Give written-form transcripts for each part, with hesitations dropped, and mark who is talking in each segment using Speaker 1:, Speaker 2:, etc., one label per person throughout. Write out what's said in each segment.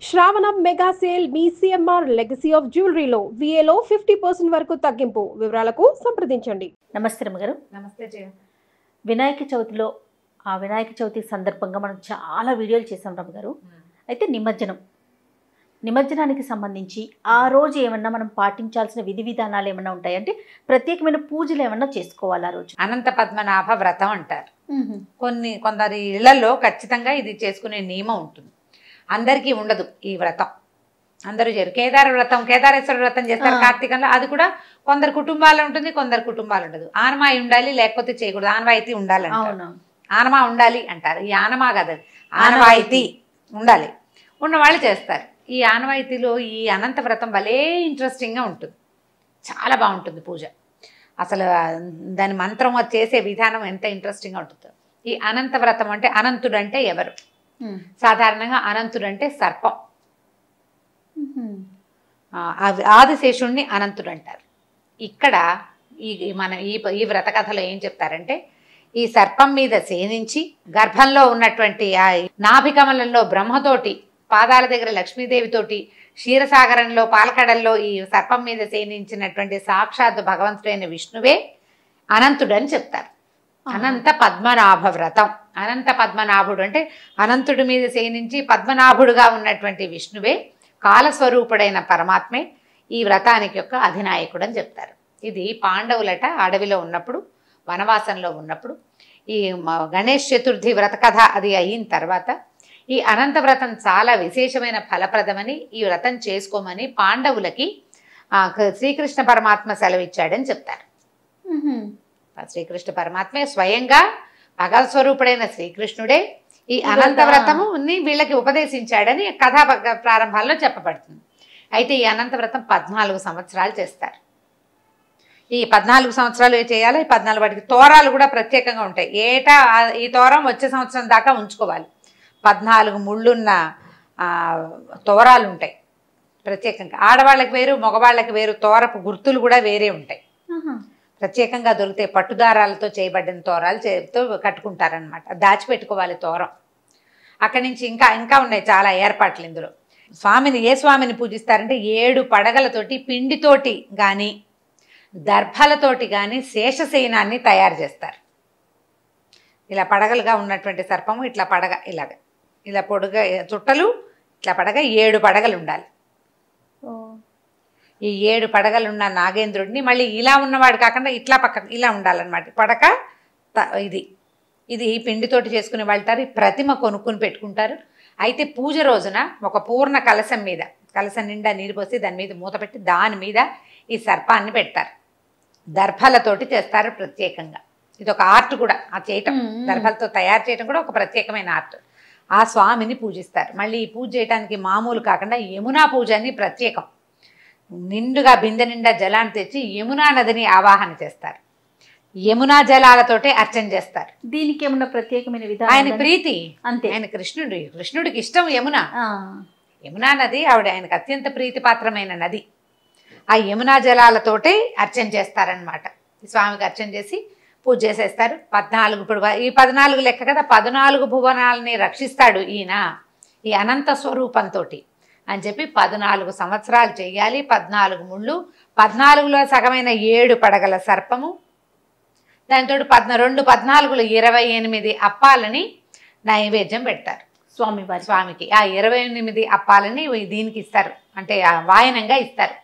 Speaker 1: శ్రావణం mega sale మీ CMR legacy of జ్యువెలరీలో విఏలో 50% వరకు తగ్గింపు. వివరాలకు సంప్రదించండి.
Speaker 2: నమస్తే రమ్మగారు.
Speaker 3: నమస్తే జయ.
Speaker 2: వినాయక చవితిలో ఆ వినాయక చవితి సందర్భంగా మనం చాలా వీడియోలు చేసాం రమ్మగారు. అయితే నిమజ్జనానికి సంబంధించి ఆ రోజు ఏమన్నా మనం పాటించాల్సిన విధి విధానాలు ఏమన్నా ఉంటాయంటే ప్రత్యేకమైన పూజలు ఏమన్నా చేసుకోవాలి ఆ రోజు?
Speaker 3: అనంత పద్మనాభ వ్రతం అంటారు. కొందరి ఇళ్లలో ఖచ్చితంగా ఇది చేసుకునే నియమం ఉంటుంది, అందరికీ ఉండదు ఈ వ్రతం. అందరూ చేయరు. కేదారేశ్వర వ్రతం చేస్తారు కార్తీకంలో, అది కూడా కొందరు కుటుంబాలు ఉంటుంది, కొందరు కుటుంబాలు ఉండదు. ఆనమాయి ఉండాలి, లేకపోతే చేయకూడదు. ఆనవాయితీ ఉండాలి, ఆనమా ఉండాలి అంటారు. ఈ ఆనమా కదా, ఆనవాయితీ ఉండాలి, ఉన్నవాళ్ళు చేస్తారు. ఈ ఆనవాయితీలో ఈ అనంత వ్రతం భలే ఇంట్రెస్టింగ్గా ఉంటుంది, చాలా బాగుంటుంది పూజ. అసలు దాని మంత్రం చేసే విధానం ఎంత ఇంట్రెస్టింగ్గా ఉంటుందో. ఈ అనంత వ్రతం అంటే, అనంతుడు అంటే ఎవరు? సాధారణంగా అనంతుడు అంటే సర్పం. ఆదిశేషుణ్ణి అనంతుడు అంటారు. ఇక్కడ ఈ వ్రత కథలో ఏం చెప్తారంటే, ఈ సర్పం మీద శయనించి గర్భంలో ఉన్నటువంటి ఆ నాభికమలంలో బ్రహ్మతోటి, పాదాల దగ్గర లక్ష్మీదేవితోటి, క్షీరసాగరంలో పాలకడల్లో ఈ సర్పం మీద శయనించినటువంటి సాక్షాత్ భగవంతుడైన విష్ణువే అనంతుడని చెప్తారు. అనంత పద్మనాభ వ్రతం. అనంత పద్మనాభుడు అంటే అనంతుడి మీద శయనించి పద్మనాభుడుగా ఉన్నటువంటి విష్ణువే, కాలస్వరూపుడైన పరమాత్మే ఈ వ్రతానికి యొక్క అధినాయకుడు అని చెప్తారు. ఇది పాండవులట అడవిలో ఉన్నప్పుడు, వనవాసంలో ఉన్నప్పుడు, ఈ గణేష్ చతుర్థి వ్రత కథ అది అయిన తర్వాత ఈ అనంత వ్రతం చాలా విశేషమైన ఫలప్రదమని, ఈ వ్రతం చేసుకోమని పాండవులకి శ్రీకృష్ణ పరమాత్మ సెలవిచ్చాడని చెప్తారు. శ్రీకృష్ణ పరమాత్మే స్వయంగా భగవత్ స్వరూపుడైన శ్రీకృష్ణుడే ఈ అనంత వ్రతముని వీళ్ళకి ఉపదేశించాడని కథా ప్రారంభాల్లో చెప్పబడుతుంది. అయితే ఈ అనంత వ్రతం 14 సంవత్సరాలు చేస్తారు. ఈ 14 సంవత్సరాలు చేయాలి. 14 వాటికి తోరాలు కూడా ప్రత్యేకంగా ఉంటాయి. ఏటా ఈ తోరం వచ్చే సంవత్సరం దాకా ఉంచుకోవాలి. 14 ముళ్ళున్న తోరాలు ఉంటాయి ప్రత్యేకంగా. ఆడవాళ్ళకి వేరు, మగవాళ్ళకి వేరు. తోరపు గుర్తులు కూడా వేరే ఉంటాయి, ప్రత్యేకంగా దొరికితే పట్టుదారాలతో చేయబడిన తోరాలు కట్టుకుంటారనమాట. దాచిపెట్టుకోవాలి తోరం. అక్కడి నుంచి ఇంకా ఉన్నాయి చాలా ఏర్పాట్లు ఇందులో. ఏ స్వామిని పూజిస్తారంటే 7 పడగలతోటి, పిండితోటి కానీ దర్భలతోటి కానీ శేషశయనాన్ని తయారు చేస్తారు. ఇలా పడగలుగా ఉన్నటువంటి సర్పము, ఇట్లా పడగ, ఇలా పొడుగా చుట్టలు, ఇట్లా పడగ 7 పడగలు ఉండాలి. ఈ 7 పడగలున్న నాగేంద్రుడిని మళ్ళీ ఇలా ఉన్నవాడు కాకుండా ఇట్లా పక్కన ఇలా ఉండాలన్నమాట. పడక ఇది పిండితోటి చేసుకుని వెళ్తారు. ఈ ప్రతిమ కొనుక్కుని పెట్టుకుంటారు. అయితే పూజ రోజున ఒక పూర్ణ కలశం మీద, కలశం నిండా నీరు పోసి దాని మీద మూత పెట్టి దాని మీద ఈ సర్పాన్ని పెడతారు. దర్భలతోటి చేస్తారు ప్రత్యేకంగా. ఇది ఒక ఆర్ట్ కూడా, ఆ చేయటం దర్భలతో తయారు చేయటం కూడా ఒక ప్రత్యేకమైన ఆర్ట్. ఆ స్వామిని పూజిస్తారు. మళ్ళీ ఈ పూజ చేయడానికి మామూలు కాకుండా యమునా పూజ అని ప్రత్యేకం. నిండుగా బిందె నిండా జలాన్ని తెచ్చి యమునా నదిని ఆవాహన చేస్తారు. యమునా జలాలతోటే అర్చన చేస్తారు.
Speaker 2: దీనికి ఏమన్నా ప్రత్యేకమైన విధానం?
Speaker 3: ఆయన ప్రీతి
Speaker 2: అంతే.
Speaker 3: ఆయన కృష్ణుడికి ఇష్టం యమునా నది. ఆయనకు అత్యంత ప్రీతిపాత్రమైన నది. ఆ యమునా జలాలతోటే అర్చన చేస్తారనమాట. స్వామికి అర్చన చేసి పూజ చేసేస్తారు. 14 ఇప్పుడు ఈ 14 లెక్క కదా, 14 భువనాలని రక్షిస్తాడు ఈయన ఈ అనంత స్వరూపంతో అని చెప్పి 14 సంవత్సరాలు చెయ్యాలి. 14 ముళ్ళు, 14లో సగమైన 7 పడగల సర్పము, దానితో 14లో 28 అప్పాలని నైవేద్యం పెడతారు స్వామికి. ఆ 28 అప్పాలని దీనికి ఇస్తారు, అంటే వాయనంగా ఇస్తారు.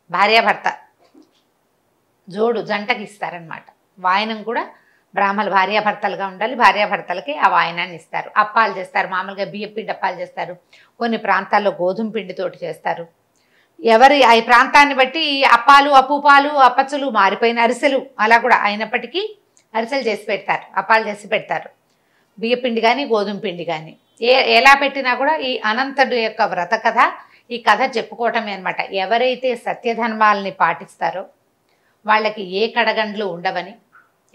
Speaker 3: భార్యాభర్త జంటకి ఇస్తారనమాట. వాయనం కూడా బ్రాహ్మణులు భార్యాభర్తలుగా ఉండాలి. భార్యాభర్తలకి ఆ వాయనాన్ని ఇస్తారు. అప్పాలు చేస్తారు. మామూలుగా బియ్యం పిండి అప్పాలు చేస్తారు. కొన్ని ప్రాంతాల్లో గోధుమ పిండితోటి చేస్తారు. ఆ ప్రాంతాన్ని బట్టి అప్పాలు, అప్పుపాలు, అప్పచ్చులు మారిపోయిన అరిసెలు అలా కూడా అయినప్పటికీ అరిసెలు చేసి పెడతారు, అప్పాలు చేసి పెడతారు. బియ్య పిండి కానీ గోధుమ పిండి కానీ ఎలా పెట్టినా కూడా ఈ అనంతుడి యొక్క వ్రత కథ, ఈ కథ చెప్పుకోవటమే అనమాట. ఎవరైతే సత్యధర్మాలని పాటిస్తారో వాళ్ళకి ఏ కడగండ్లు ఉండవని,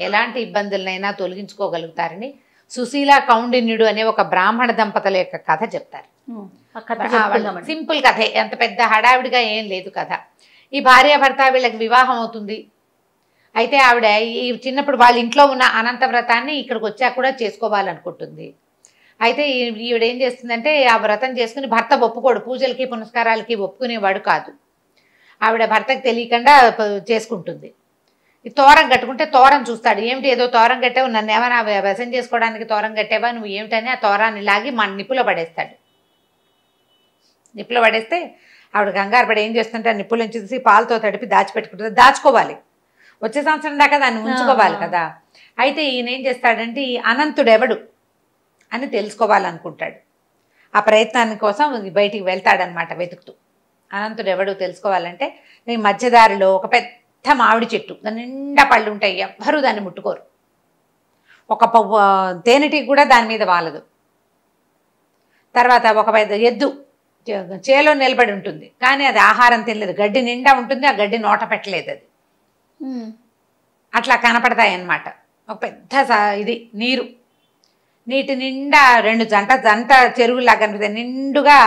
Speaker 3: ఎలాంటి ఇబ్బందులనైనా తొలగించుకోగలుగుతారని సుశీల కౌండిన్యుడు అనే ఒక బ్రాహ్మణ దంపతుల యొక్క కథ చెప్తారు. సింపుల్ కథే, ఎంత పెద్ద హడావిడిగా ఏం లేదు కథ. ఈ భార్యాభర్త వీళ్ళకి వివాహం అవుతుంది. అయితే ఆవిడ ఈ చిన్నప్పుడు వాళ్ళ ఇంట్లో ఉన్న అనంత వ్రతాన్ని ఇక్కడికి వచ్చాక కూడా చేసుకోవాలనుకుంటుంది. అయితే ఈవిడ ఏం చేస్తుందంటే ఆ వ్రతం చేసుకుని భర్త ఒప్పుకోడు, పూజలకి పునస్కారాలకి ఒప్పుకునేవాడు కాదు. ఆవిడ భర్తకు తెలియకుండా చేసుకుంటుంది. ఈ తోరం కట్టుకుంటే తోరం చూస్తాడు, ఏమిటి ఏదో తోరం కట్టావు, నన్ను ఏమైనా వ్యసం చేసుకోవడానికి తోరం కట్టావా నువ్వు ఏమిటని ఆ తోరాన్ని లాగి మన నిప్పులో పడేస్తాడు. నిప్పులో పడేస్తే ఆవిడ కంగారు పడి ఏం చేస్తుంటే ఆ నిప్పుల నుంచి తీసి పాలతో తడిపి దాచిపెట్టుకుంటుంది. దాచుకోవాలి, వచ్చే సంవత్సరం దాకా దాన్ని ఉంచుకోవాలి కదా. అయితే ఈయన ఏం చేస్తాడంటే ఈ అనంతుడెవడు అని తెలుసుకోవాలనుకుంటాడు. ఆ ప్రయత్నాన్ని కోసం బయటికి వెళ్తాడనమాట వెతుకుతూ. అనంతుడెవడు తెలుసుకోవాలంటే ఈ మధ్యదారిలో ఒక పెద్ద మామిడి చెట్టు, దాని నిండా పళ్ళు ఉంటాయి, ఎవ్వరూ దాన్ని ముట్టుకోరు, ఒక తేనెటీగ కూడా దాని మీద వాలదు. తర్వాత ఒక పెద్ద ఎద్దు చేలో నిలబడి ఉంటుంది, కానీ అది ఆహారం తినలేదు, గడ్డి నిండా ఉంటుంది, ఆ గడ్డి నోట పెట్టలేదు అది. అట్లా కనపడతాయి అన్నమాట. ఒక పెద్ద ఇది నీటి నిండా రెండు జంట చెరువులాగా కనిపిస్తాయి, నిండుగా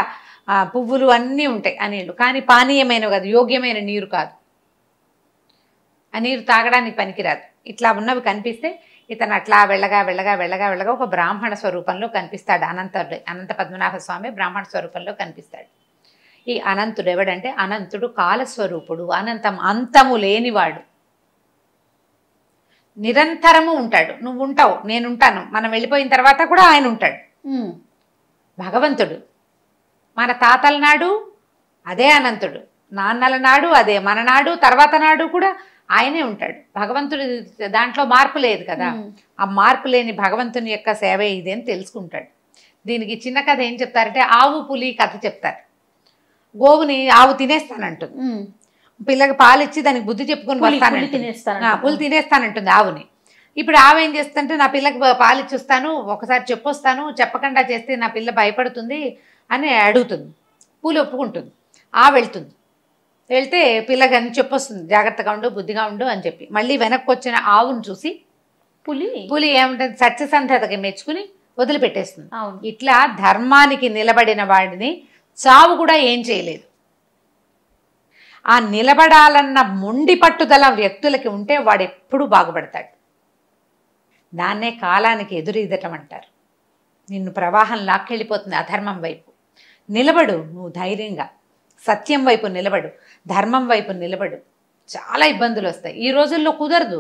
Speaker 3: పువ్వులు అన్నీ ఉంటాయి ఆ నీళ్లు, కానీ పానీయమైనవి కాదు, యోగ్యమైన నీరు కాదు, ఆ నీరు తాగడానికి పనికిరాదు. ఇట్లా ఉన్నవి కనిపిస్తే ఇతను అట్లా వెళ్ళగా వెళ్ళగా వెళ్ళగా వెళ్ళగా ఒక బ్రాహ్మణ స్వరూపంలో కనిపిస్తాడు. అనంత పద్మనాభ స్వామి బ్రాహ్మణ స్వరూపంలో కనిపిస్తాడు. ఈ అనంతుడు ఎవడంటే అనంతుడు కాలస్వరూపుడు, అంతము లేనివాడు, నిరంతరము ఉంటాడు. నువ్వు ఉంటావు, నేనుంటాను, మనం వెళ్ళిపోయిన తర్వాత కూడా ఆయన ఉంటాడు. భగవంతుడు మన తాతల నాడు అదే అనంతుడు, నాన్నల నాడు అదే, మన నాడు తర్వాత నాడు కూడా ఆయనే ఉంటాడు. భగవంతుడి దాంట్లో మార్పు లేదు కదా. ఆ మార్పు లేని భగవంతుని యొక్క సేవే ఇది అని తెలుసుకుంటాడు. దీనికి చిన్న కథ ఏం చెప్తారంటే ఆవు పులి కథ చెప్తారు. గోవుని ఆవు తినేస్తానంటుంది, పిల్లకి పాలు ఇచ్చి దానికి బుద్ధి చెప్పుకొని పులి తినేస్తానంటుంది ఆవుని. ఇప్పుడు ఆవు ఏం చేస్తుంటే నా పిల్లకి పాలు ఇచ్చి వస్తాను, ఒకసారి చెప్పొస్తాను, చెప్పకుండా చేస్తే నా పిల్ల భయపడుతుంది అని అడుగుతుంది. పులి ఒప్పుకుంటుంది, వెళ్తుంది. వెళ్తే పిల్లగాని చెప్పొస్తుంది, జాగ్రత్తగా ఉండు, బుద్ధిగా ఉండు అని చెప్పి. మళ్ళీ వెనక్కి వచ్చిన ఆవును చూసి పులి ఏముంటుంది, సత్యసంధతకి మెచ్చుకుని వదిలిపెట్టేస్తుంది. ఇట్లా ధర్మానికి నిలబడిన వాడిని చావు కూడా ఏం చేయలేదు. ఆ నిలబడాలన్న మొండి పట్టుదల వ్యక్తులకి ఉంటే వాడు ఎప్పుడూ బాగుపడతాడు. దాన్నే కాలానికి ఎదురీదటం అంటారు. నిన్ను ప్రవాహం లాక్కెళ్ళిపోతుంది అధర్మం వైపు. నిలబడు, నువ్వు ధైర్యంగా సత్యం వైపు నిలబడు, ధర్మం వైపు నిలబడు. చాలా ఇబ్బందులు వస్తాయి, ఈ రోజుల్లో కుదరదు.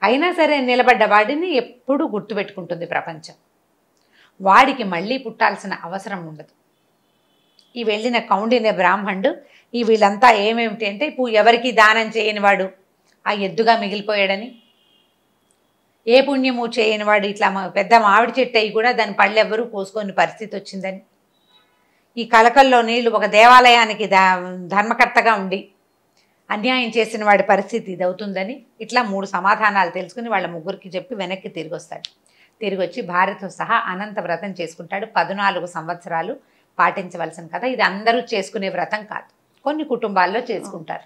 Speaker 3: అయినా సరే నిలబడ్డ వాడిని ఎప్పుడూ గుర్తుపెట్టుకుంటుంది ప్రపంచం. వాడికి మళ్ళీ పుట్టాల్సిన అవసరం ఉండదు. ఈ వెళ్ళిన కౌండిన్య బ్రాహ్మణుడు ఈ వీళ్ళంతా ఏమేమిటి అంటే ఎవరికి దానం చేయని వాడు ఆ ఎద్దుగా మిగిలిపోయాడని, ఏ పుణ్యము చేయని వాడు ఇట్లా పెద్ద మామిడి చెట్టు అయి కూడా దాని పళ్ళు ఎవ్వరూ పోసుకొని పరిస్థితి వచ్చిందని, ఈ కలకల్లో నీళ్లు ఒక దేవాలయానికి ధర్మకర్తగా ఉండి అన్యాయం చేసిన వాడి పరిస్థితి ఇది అవుతుందని, ఇట్లా 3 సమాధానాలు తెలుసుకుని వాళ్ళ ముగ్గురికి చెప్పి వెనక్కి తిరిగి వస్తాడు. తిరిగి వచ్చి భార్యతో సహా అనంత వ్రతం చేసుకుంటాడు. 14 సంవత్సరాలు పాటించవలసిన కదా. ఇది అందరూ చేసుకునే వ్రతం కాదు, కొన్ని కుటుంబాల్లో చేసుకుంటారు.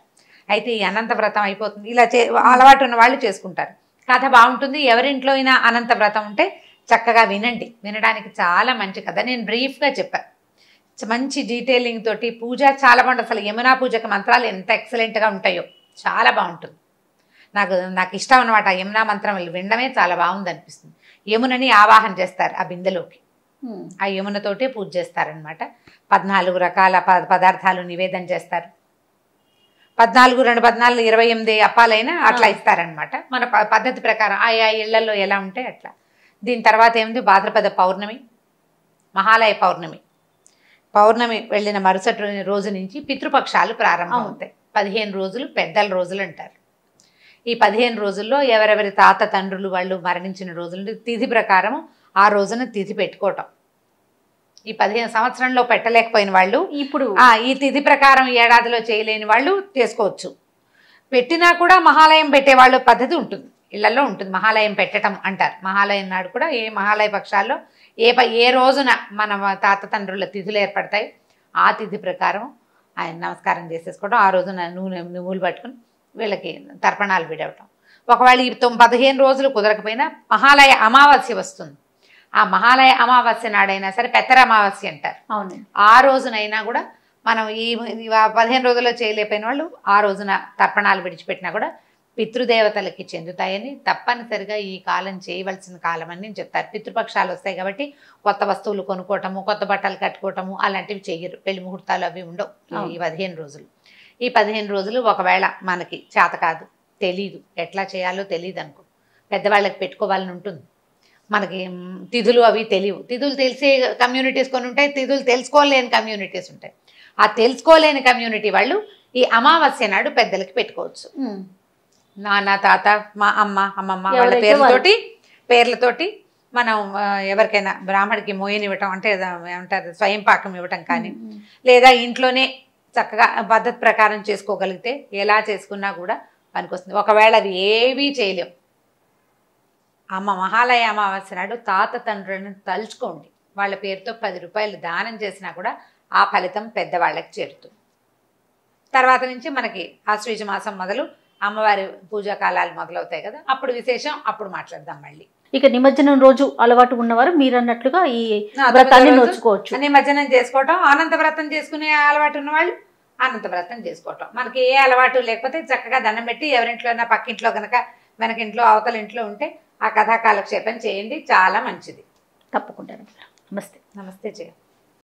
Speaker 3: అయితే ఈ అనంత వ్రతం అయిపోతుంది, ఇలా అలవాటు ఉన్న వాళ్ళు చేసుకుంటారు. కథ బాగుంటుంది. ఎవరింట్లో అయినా అనంత వ్రతం ఉంటే చక్కగా వినండి, వినడానికి చాలా మంచి కథ. నేను బ్రీఫ్గా చెప్పాను, మంచి డీటెయిలింగ్ తోటి. పూజ చాలా బాగుంటుంది. అసలు యమునా పూజకి మంత్రాలు ఎంత ఎక్సలెంట్గా ఉంటాయో, చాలా బాగుంటుంది. నాకు ఇష్టం అన్నమాట. యమునా మంత్రం వినడమే చాలా బాగుంది అనిపిస్తుంది. యమునని ఆవాహన చేస్తారు ఆ బిందెలోకి, ఆ యమునతోటే పూజ చేస్తారనమాట. 14 రకాల పదార్థాలు నివేదన చేస్తారు. 14, 2, 14, 28 అప్పాలైనా అట్లా ఇస్తారనమాట. మన పద్ధతి ప్రకారం ఆయా ఇళ్లలో ఎలా ఉంటే అట్లా. దీని తర్వాత ఏముంది, భాద్రపద పౌర్ణమి, మహాలయ పౌర్ణమి వెళ్ళిన మరుసటి రోజు నుంచి పితృపక్షాలు ప్రారంభం అవుతాయి. 15 రోజులు పెద్దల రోజులు అంటారు. ఈ 15 రోజుల్లో ఎవరెవరి తాత తండ్రులు వాళ్ళు మరణించిన రోజులు తిథి ప్రకారం ఆ రోజున తిథి పెట్టుకోవటం. ఈ 15 సంవత్సరంలో పెట్టలేకపోయిన వాళ్ళు ఇప్పుడు ఈ తిథి ప్రకారం ఏడాదిలో చేయలేని వాళ్ళు చేసుకోవచ్చు. పెట్టినా కూడా మహాలయం పెట్టేవాళ్ళు పద్ధతి ఉంటుంది, ఇళ్లలో ఉంటుంది. మహాలయం పెట్టడం అంటారు. మహాలయం నాడు కూడా ఏ మహాలయ పక్షాల్లో ఏ రోజున మన తాత తండ్రుల తిథులు ఏర్పడతాయి ఆ తిథి ప్రకారం ఆయన నమస్కారం చేసేసుకోవడం. ఆ రోజున నువ్వులు పట్టుకుని వీళ్ళకి తర్పణాలు విడవటం. ఒకవేళ ఈ 15 రోజులు కుదరకపోయినా మహాలయ అమావాస్య వస్తుంది. ఆ మహాలయ అమావాస్య నాడైనా సరే పెత్తర అమావాస్య అంటారు. అవును, ఆ రోజునైనా కూడా మనం ఈ 15 రోజుల్లో చేయలేకపోయిన వాళ్ళు ఆ రోజున తర్పణాలు విడిచిపెట్టినా కూడా పితృదేవతలకి చెందుతాయని, తప్పనిసరిగా ఈ కాలం చేయవలసిన కాలం అని చెప్తారు. పితృపక్షాలు వస్తాయి కాబట్టి కొత్త వస్తువులు కొనుక్కోవటము, కొత్త బట్టలు కట్టుకోవటము అలాంటివి చెయ్యరు. పెళ్లి ముహూర్తాలు అవి ఉండవు ఈ 15 రోజులు. ఈ 15 రోజులు ఒకవేళ మనకి చేత కాదు, తెలీదు, ఎట్లా చేయాలో తెలియదు అనుకో, పెద్దవాళ్ళకి పెట్టుకోవాలని ఉంటుంది. మనకి తిథులు అవి తెలియవు. తిథులు తెలిసే కమ్యూనిటీస్ కొన్ని ఉంటాయి, తిథులు తెలుసుకోలేని కమ్యూనిటీస్ ఉంటాయి. ఆ తెలుసుకోలేని కమ్యూనిటీ వాళ్ళు ఈ అమావాస్య నాడు పెద్దలకి పెట్టుకోవచ్చు. నాన్న, తాత, మా అమ్మ, అమ్మమ్మ వాళ్ళ పేర్లతోటి మనం ఎవరికైనా బ్రాహ్మడికి మోయనివ్వటం అంటే ఏమంటారు స్వయం పాకం ఇవ్వటం కానీ, లేదా ఇంట్లోనే చక్కగా పద్ధతి ప్రకారం చేసుకోగలిగితే ఎలా చేసుకున్నా కూడా పనికొస్తుంది. ఒకవేళ అవి ఏవీ చేయలేం, మహాలయ అమావాస్య నాడు తాత తండ్రులను తలుచుకోండి, వాళ్ళ పేరుతో 10 రూపాయలు దానం చేసినా కూడా ఆ ఫలితం పెద్దవాళ్ళకి చేరుతుంది. తర్వాత నుంచి మనకి ఆశ్వీజ మాసం మొదలు అమ్మవారి పూజా కాలాలు మొదలవుతాయి కదా, అప్పుడు విశేషం, అప్పుడు మాట్లాడదాం మళ్ళీ.
Speaker 2: ఇక నిమజ్జనం రోజు అలవాటు ఉన్నవారు మీరు అన్నట్లుగా ఈ వ్రతాన్ని నోచుకోవచ్చు.
Speaker 3: నిమజ్జనం చేసుకోవటం, అనంత వ్రతం చేసుకునే అలవాటు ఉన్నవాళ్ళు అనంత వ్రతం చేసుకోవటం. మనకి ఏ అలవాటు లేకపోతే చక్కగా దండం పెట్టి ఎవరింట్లోనా పక్కింట్లో కనుక వెనకింట్లో అవతల ఇంట్లో ఉంటే ఆ కథా కాలక్షేపం చేయండి, చాలా మంచిది.
Speaker 2: తప్పకుండా. నమస్తే.
Speaker 3: నమస్తే జయ.